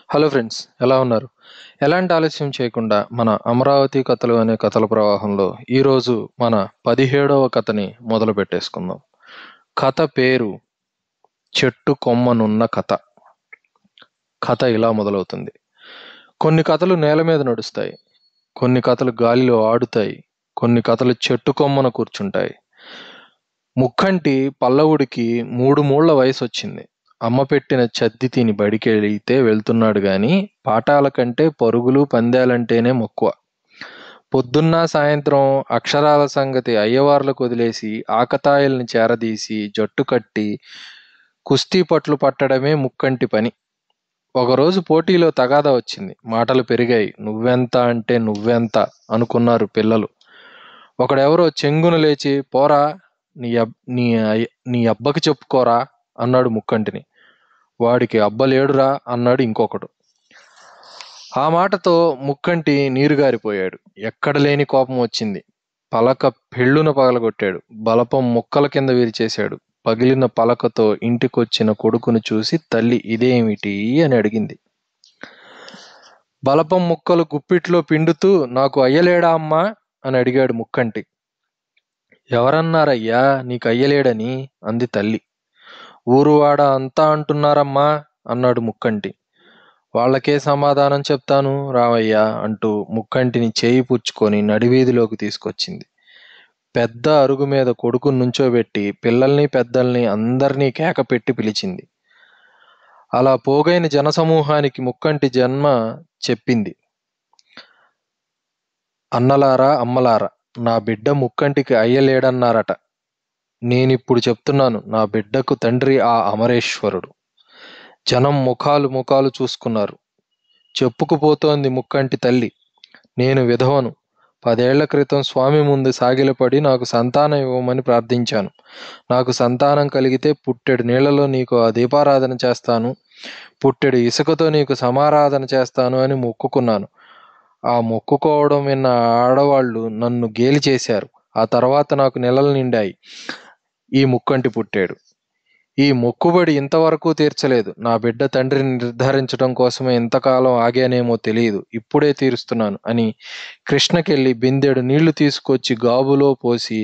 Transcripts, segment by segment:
Hello friends, ఎలా ఉన్నారు? ఎలాంటి ఆలస్యం చేయకుండా మన అమరావతి కథలు అనే కథల ప్రవాహంలో ఈరోజు మన 17వ కథని మొదలు పెట్టేసుకుందాం. కథ పేరు చెట్టు కొమ్మనున్న కథ. కథ ఇలా మొదలవుతుంది. కొన్ని కథలు నేల మీద నడుస్తాయి, కొన్ని కథలు గాలిలో ఆడుతాయి, కొన్ని కథలు చెట్టు కొమ్మన కూర్చుంటాయి. ముక్కంటి పల్లవుడికి 3 మూళ్ల వయసు వచ్చింది. అమ్మ పెట్టిన చద్ది తిని బడికెళితే వెళ్తున్నాడు గాని పాఠాల కంటే పరుగులు పందాలంటేనే మక్కువ. పొద్దున్నా సాయంత్రం అక్షరాల సంగతి అయ్యవార్లకు వదిలేసి ఆకతాయిల్ని చేరదీసి జట్టు కట్టి కుస్తీ పట్లు పట్టడమే ముక్కంటి పని. ఒకరోజు పోటీలో తగాదా వచ్చింది. మాటలు పెరిగాయి. నువ్వెంత అంటే నువ్వెంత అనుకున్నారు పిల్లలు. ఒకడెవరో చెంగున లేచి పోరా, నీ అబ్బకి చెప్పుకోరా అన్నాడు ముక్కంటిని. వాడికి అబ్బ లేడురా అన్నాడు ఇంకొకడు. ఆ మాటతో ముక్కంటి నీరుగారిపోయాడు. ఎక్కడ లేని కోపం వచ్చింది. పలక పెళ్ళున పగలగొట్టాడు. బలపం ముక్కల కింద విరిచేశాడు. పగిలిన పలకతో ఇంటికొచ్చిన కొడుకును చూసి తల్లి ఇదేమిటి అని అడిగింది. బలపం ముక్కలు గుప్పిట్లో పిండుతూ నాకు అయ్యలేడా అమ్మా అని అడిగాడు ముక్కంటి. ఎవరన్నారయ్యా నీకు అయ్యలేడని అంది తల్లి. ఊరువాడ అంతా అంటున్నారమ్మా అన్నాడు ముక్కంటి. వాళ్ళకే సమాధానం చెప్తాను రావయ్యా అంటూ ముక్కంటిని చేయి పుచ్చుకొని నడివీధిలోకి తీసుకొచ్చింది. పెద్ద అరుగు మీద కొడుకును నుంచోబెట్టి పిల్లల్ని పెద్దల్ని అందరినీ కేక పెట్టి పిలిచింది. అలా పోగైన జనసమూహానికి ముక్కంటి జన్మ చెప్పింది. అన్నలారా అమ్మలారా, నా బిడ్డ ముక్కంటికి అయ్యలేడన్నారట. నేనిప్పుడు చెప్తున్నాను, నా బిడ్డకు తండ్రి ఆ అమరేశ్వరుడు. జనం ముఖాలు చూసుకున్నారు. చెప్పుకుపోతోంది ముక్కంటి తల్లి. నేను విధవను. 10 ఏళ్ల క్రితం స్వామి ముందు సాగిలపడి నాకు సంతానం ఇవ్వమని ప్రార్థించాను. నాకు సంతానం కలిగితే పుట్టెడు నీళ్లలో నీకు ఆ దీపారాధన చేస్తాను, పుట్టెడు ఇసుకతో నీకు సమారాధన చేస్తాను అని మొక్కుకున్నాను. ఆ మొక్కుకోవడం విన్న ఆడవాళ్లు నన్ను గేలి చేశారు. ఆ తర్వాత నాకు నెలలు నిండాయి. ఈ ముక్కంటి పుట్టాడు. ఈ మొక్కుబడి ఇంతవరకు తీర్చలేదు. నా బిడ్డ తండ్రిని నిర్ధారించడం కోసమే ఇంతకాలం ఆగానేమో తెలియదు. ఇప్పుడే తీరుస్తున్నాను అని కృష్ణకెళ్ళి బిందెడు నీళ్లు తీసుకొచ్చి గాబులో పోసి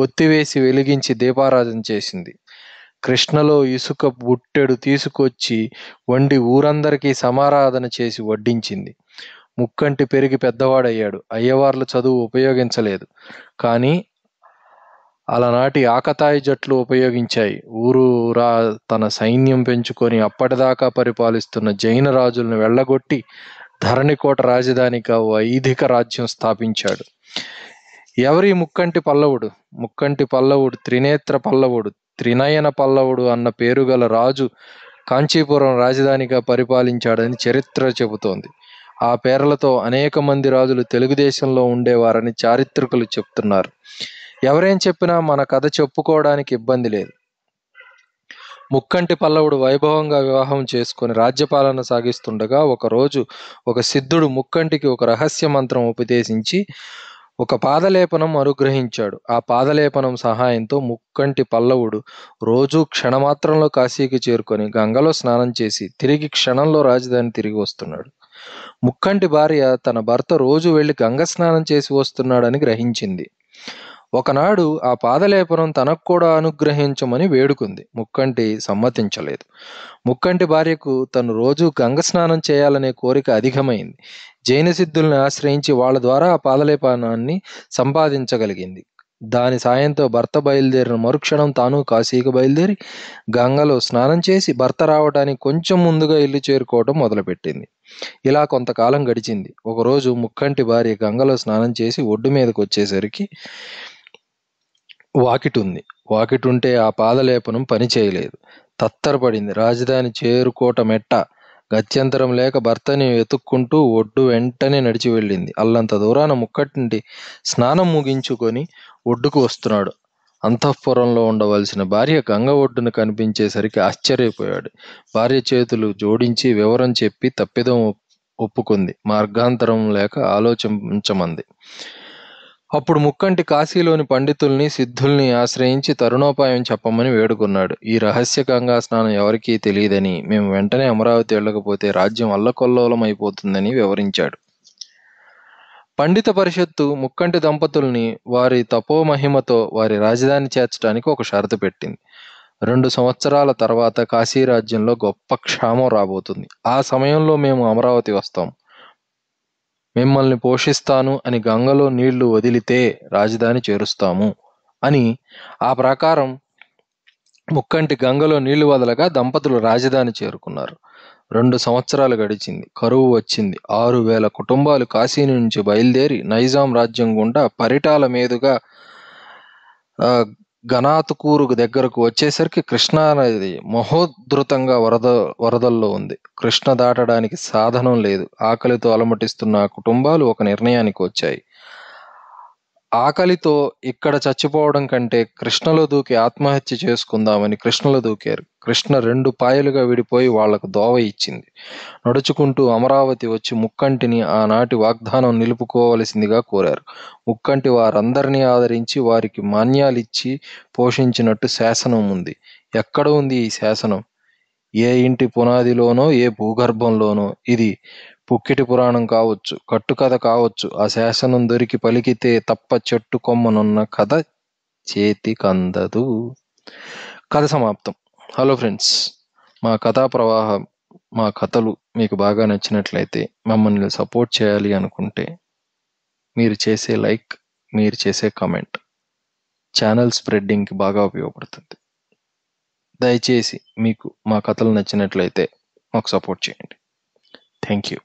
ఒత్తివేసి వెలిగించి దీపారాధన చేసింది. కృష్ణలో ఇసుక బుట్టెడు తీసుకొచ్చి వండి ఊరందరికీ సమారాధన చేసి వడ్డించింది. ముక్కంటి పెరిగి పెద్దవాడయ్యాడు. అయ్యవార్ల చదువు ఉపయోగించలేదు. కానీ అలనాటి ఆకతాయి జట్లు ఉపయోగించాయి. ఊరూరా తన సైన్యం పెంచుకొని అప్పటిదాకా పరిపాలిస్తున్న జైన రాజులను వెళ్ళగొట్టి ధరణికోట రాజధానిగా వైదిక రాజ్యం స్థాపించాడు. ఎవరి ముక్కంటి పల్లవుడు? ముక్కంటి పల్లవుడు త్రినేత్ర పల్లవుడు, త్రినయన పల్లవుడు అన్న పేరుగల రాజు కాంచీపురం రాజధానిగా పరిపాలించాడని చరిత్ర చెబుతోంది. ఆ పేర్లతో అనేక మంది రాజులు తెలుగుదేశంలో ఉండేవారని చారిత్రకులు చెప్తున్నారు. ఎవరేం చెప్పినా మన కథ చెప్పుకోవడానికి ఇబ్బంది లేదు. ముక్కంటి పల్లవుడు వైభవంగా వివాహం చేసుకుని రాజ్యపాలన సాగిస్తుండగా ఒకరోజు ఒక సిద్ధుడు ముక్కంటికి ఒక రహస్య మంత్రం ఉపదేశించి ఒక పాదలేపనం అనుగ్రహించాడు. ఆ పాదలేపనం సహాయంతో ముక్కంటి పల్లవుడు రోజు క్షణమాత్రంలో కాశీకి చేరుకొని గంగలో స్నానం చేసి తిరిగి క్షణంలో రాజధాని తిరిగి వస్తున్నాడు. ముక్కంటి భార్య తన భర్త రోజు వెళ్లి గంగ స్నానం చేసి వస్తున్నాడని గ్రహించింది. ఒకనాడు ఆ పాదలేపనం తనకు కూడా అనుగ్రహించమని వేడుకుంది. ముక్కంటి సమ్మతించలేదు. ముక్కంటి భార్యకు తను రోజు గంగ స్నానం చేయాలనే కోరిక అధికమైంది. జైన సిద్ధుల్ని ఆశ్రయించి వాళ్ళ ద్వారా ఆ పాదలేపనాన్ని సంపాదించగలిగింది. దాని సాయంతో భర్త బయలుదేరిన మరుక్షణం తాను కాశీకి బయలుదేరి గంగలో స్నానం చేసి భర్త రావడానికి కొంచెం ముందుగా ఇల్లు చేరుకోవడం మొదలుపెట్టింది. ఇలా కొంతకాలం గడిచింది. ఒకరోజు ముక్కంటి భార్య గంగలో స్నానం చేసి ఒడ్డు మీదకి వచ్చేసరికి వాకిటుంది. వాకిటుంటే ఆ పాదలేపనం పని చేయలేదు. తత్తరపడింది. రాజధాని చేరుకోవటమెట్ట? గత్యంతరం లేక భర్తని వెతుక్కుంటూ ఒడ్డు వెంటనే నడిచి వెళ్ళింది. అల్లంత దూరాన ముక్కటింటి స్నానం ముగించుకొని ఒడ్డుకు వస్తున్నాడు. అంతఃపురంలో ఉండవలసిన భార్య గంగ ఒడ్డున కనిపించేసరికి ఆశ్చర్యపోయాడు. భార్య చేతులు జోడించి వివరం చెప్పి తప్పిదం ఒప్పుకుంది. మార్గాంతరం లేక ఆలోచించమంది. అప్పుడు ముక్కంటి కాశీలోని పండితుల్ని సిద్ధుల్ని ఆశ్రయించి తరుణోపాయం చెప్పమని వేడుకున్నాడు. ఈ రహస్య గంగా స్నానం ఎవరికీ తెలియదని, మేము వెంటనే అమరావతి వెళ్ళకపోతే రాజ్యం అల్లకల్లోలం అయిపోతుందని వివరించాడు. పండిత పరిషత్తు ముక్కంటి దంపతుల్ని వారి తపోమహిమతో వారి రాజధాని చేర్చడానికి ఒక షరతు పెట్టింది. 2 సంవత్సరాల తర్వాత కాశీరాజ్యంలో గొప్ప క్షామం రాబోతుంది. ఆ సమయంలో మేము అమరావతి వస్తాం. మిమ్మల్ని పోషిస్తాను అని గంగలో నీళ్లు వదిలితే రాజధాని చేరుస్తాము అని. ఆ ప్రకారం ముక్కంటి గంగలో నీళ్లు వదలగా దంపతులు రాజధాని చేరుకున్నారు. 2 సంవత్సరాలు గడిచింది. కరువు వచ్చింది. 6,000 కుటుంబాలు కాశీ నుంచి బయలుదేరి నైజాం రాజ్యం గుండా పరిటాల మీదుగా గనాతుకూరు దగ్గరకు వచ్చేసరికి కృష్ణా నది మహోధృతంగా వరదల్లో ఉంది. కృష్ణ దాటడానికి సాధనం లేదు. ఆకలితో అలమటిస్తున్న ఆ కుటుంబాలు ఒక నిర్ణయానికి వచ్చాయి. ఆకలితో ఇక్కడ చచ్చిపోవడం కంటే కృష్ణలో దూకి ఆత్మహత్య చేసుకుందామని కృష్ణలో దూకారు. కృష్ణ 2 పాయలుగా విడిపోయి వాళ్లకు దోవ ఇచ్చింది. నడుచుకుంటూ అమరావతి వచ్చి ముక్కంటిని ఆనాటి వాగ్దానం నిలుపుకోవలసిందిగా కోరారు. ముక్కంటి వారందరినీ ఆదరించి వారికి మాన్యాలిచ్చి పోషించినట్టు శాసనం ఉంది. ఎక్కడ ఉంది ఈ శాసనం? ఏ ఇంటి పునాదిలోనో ఏ భూగర్భంలోనో. ఇది పుక్కిటి పురాణం కావచ్చు, కట్టుకథ కావచ్చు. ఆ శాసనం దొరికి పలికితే తప్ప చెట్టు కొమ్మనున్న కథ చేతికందదు. కథ సమాప్తం. హలో ఫ్రెండ్స్, మా కథా ప్రవాహం, మా కథలు మీకు బాగా నచ్చినట్లయితే, మమ్మల్ని సపోర్ట్ చేయాలి అనుకుంటే మీరు చేసే లైక్, మీరు చేసే కామెంట్ ఛానల్ స్ప్రెడ్డింగ్కి బాగా ఉపయోగపడుతుంది. దయచేసి మీకు మా కథలు నచ్చినట్లయితే మాకు సపోర్ట్ చేయండి. Thank you.